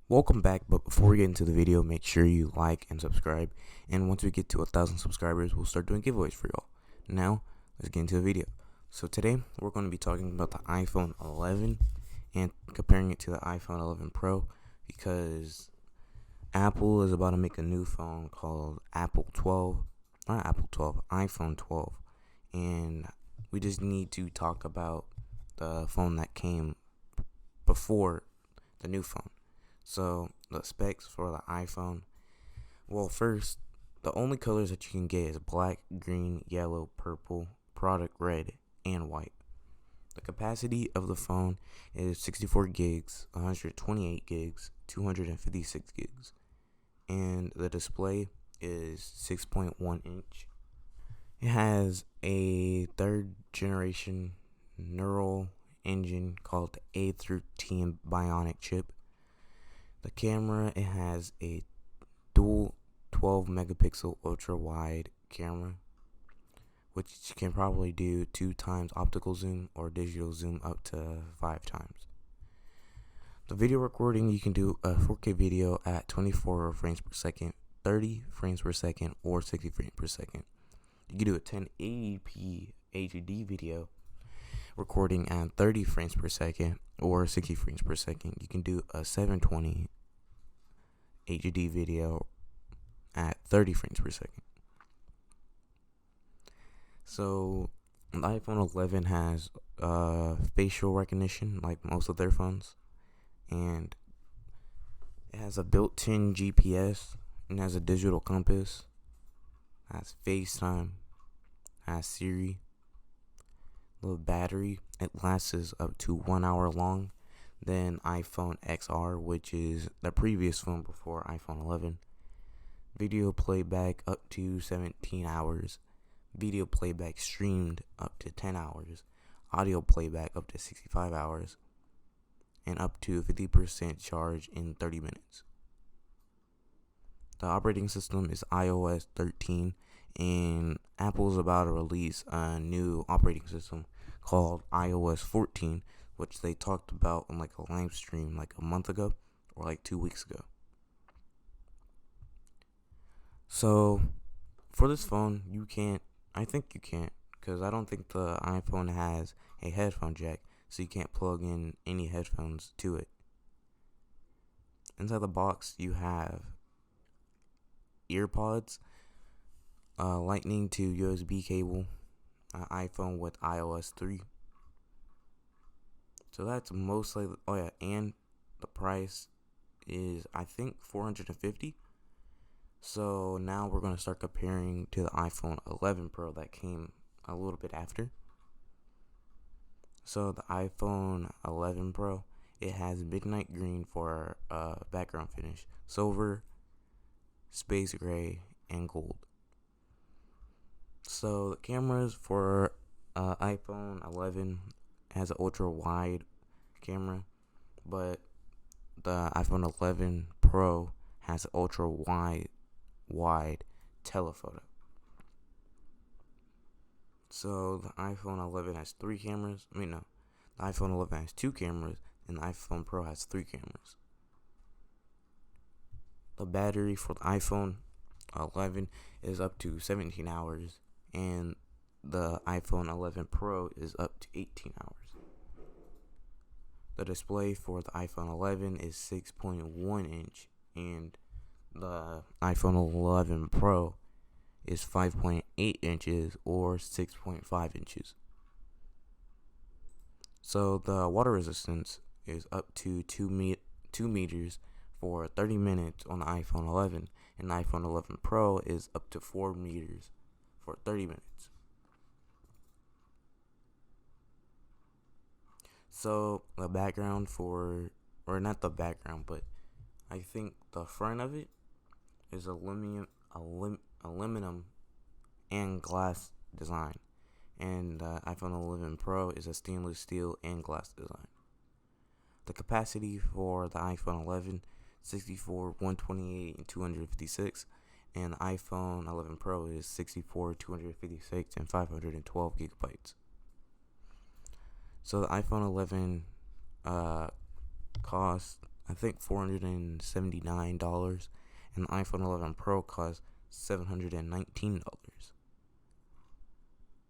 Welcome back, but before we get into the video, make sure you like and subscribe. And once we get to 1,000 subscribers, we'll start doing giveaways for y'all. Now, let's get into the video. So today, we're going to be talking about the iPhone 11 and comparing it to the iPhone 11 Pro because Apple is about to make a new phone called iPhone 12. And we just need to talk about the phone that came before the new phone. So the specs for the iPhone, well, first, the only colors that you can get is black, green, yellow, purple, product red, and white. The capacity of the phone is 64 gigs, 128 gigs, 256 gigs, and the display is 6.1 inch. It has a third generation neural engine called the A13 Bionic chip. The camera, it has a dual 12 megapixel ultra wide camera, which can probably do 2 times optical zoom or digital zoom up to 5 times. The video recording, you can do a 4K video at 24 frames per second, 30 frames per second, or 60 frames per second. You can do a 1080p HD video recording at 30 frames per second or 60 frames per second. You can do a 720 HD video at 30 frames per second. So the iPhone 11 has facial recognition like most of their phones, and it has a built-in GPS, and has a digital compass, has FaceTime, has Siri. The battery, it lasts up to 1 hour long than iPhone XR, which is the previous phone before iPhone 11. Video playback up to 17 hours. Video playback streamed up to 10 hours. Audio playback up to 65 hours. And up to 50% charge in 30 minutes. The operating system is iOS 13, and Apple's about to release a new operating system called iOS 14, which they talked about on like a live stream like a month ago or like 2 weeks ago. So for this phone, I think you can't, because I don't think the iPhone has a headphone jack, so you can't plug in any headphones to it. Inside the box, you have earpods, lightning to USB cable, iPhone with iOS 3. So that's mostly, and the price is, I think, $450. So now we're going to start comparing to the iPhone 11 Pro that came a little bit after. So the iPhone 11 Pro, it has midnight green for background finish, silver, space gray, and gold. So the cameras for iPhone 11 has an ultra wide camera, but the iPhone 11 Pro has an ultra wide telephoto. So the iPhone 11 has 3 cameras. The iPhone 11 has 2 cameras, and the iPhone Pro has 3 cameras. The battery for the iPhone 11 is up to 17 hours, and the iPhone 11 Pro is up to 18 hours. The display for the iPhone 11 is 6.1 inch, and the iPhone 11 Pro is 5.8 inches or 6.5 inches. So the water resistance is up to 2 meters for 30 minutes on the iPhone 11, and the iPhone 11 Pro is up to 4 meters for 30 minutes. So the background not the background, but I think the front of it is aluminum and glass design, and the iPhone 11 Pro is a stainless steel and glass design. The capacity for the iPhone 11, 64, 128, and 256, and the iPhone 11 Pro is 64, 256, and 512 gigabytes. So the iPhone 11 costs I think $479, and the iPhone 11 Pro costs $719.